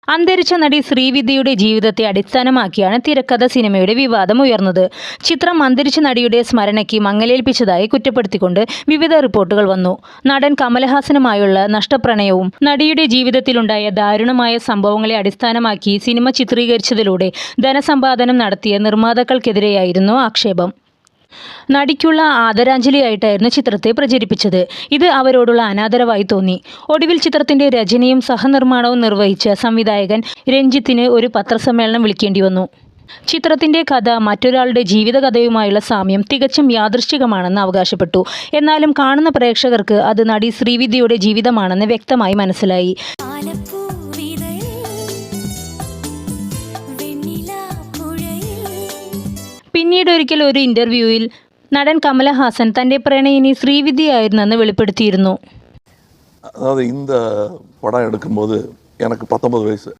അന്തരിച്ച നടി ശ്രീവിദ്യയുടെ ജീവിതത്തെ അടിസ്ഥാനമാക്കിയാണ് തിരക്കഥ സിനിമയുടെ വിവാദം ഉയർന്നത്. ചിത്രം അന്തരിച്ച നടിയുടെ സ്മരണയ്ക്ക് മങ്ങലേൽപ്പിച്ചതായി കുറ്റപ്പെടുത്തിക്കൊണ്ട് വിവിധ റിപ്പോർട്ടുകൾ വന്നു. നടൻ കമലഹാസനുമായുള്ള നഷ്ടപ്രണയവും നടിയുടെ ജീവിതത്തിലുണ്ടായ ദാരുണമായ സംഭവങ്ങളെ അടിസ്ഥാനമാക്കി സിനിമ ചിത്രീകരിച്ചതിലൂടെ ധനസമ്പാദനം നടത്തിയ നിർമ്മാതാക്കൾക്കെതിരെയായിരുന്നു ആക്ഷേപം. നടിക്കുള്ള ആദരാഞ്ജലിയായിട്ടായിരുന്നു ചിത്രത്തെ പ്രചരിപ്പിച്ചത്. ഇത് അവരോടുള്ള അനാദരവായി തോന്നി. ഒടുവിൽ ചിത്രത്തിന്റെ രചനയും സഹനിർമ്മാണവും നിർവഹിച്ച സംവിധായകൻ രഞ്ജിത്തിന് ഒരു പത്രസമ്മേളനം വിളിക്കേണ്ടി വന്നു. ചിത്രത്തിന്റെ കഥ മറ്റൊരാളുടെ ജീവിതകഥയുമായുള്ള സാമ്യം തികച്ചും യാദൃശ്ചികമാണെന്ന് അവകാശപ്പെട്ടു. എന്നാലും കാണുന്ന പ്രേക്ഷകർക്ക് അത് നടി ശ്രീവിദ്യയുടെ ജീവിതമാണെന്ന് വ്യക്തമായി മനസ്സിലായി. പിന്നീട് ഒരിക്കൽ ഒരു ഇന്റർവ്യൂവിൽ നടൻ കമലഹാസൻ തന്റെ പ്രണയിനി ശ്രീവിദ്യയായിരുന്നെന്ന് വെളിപ്പെടുത്തിയിരുന്നു. அதாவது இந்த படம் எடுக்கும்போது எனக்கு 19 வயசு.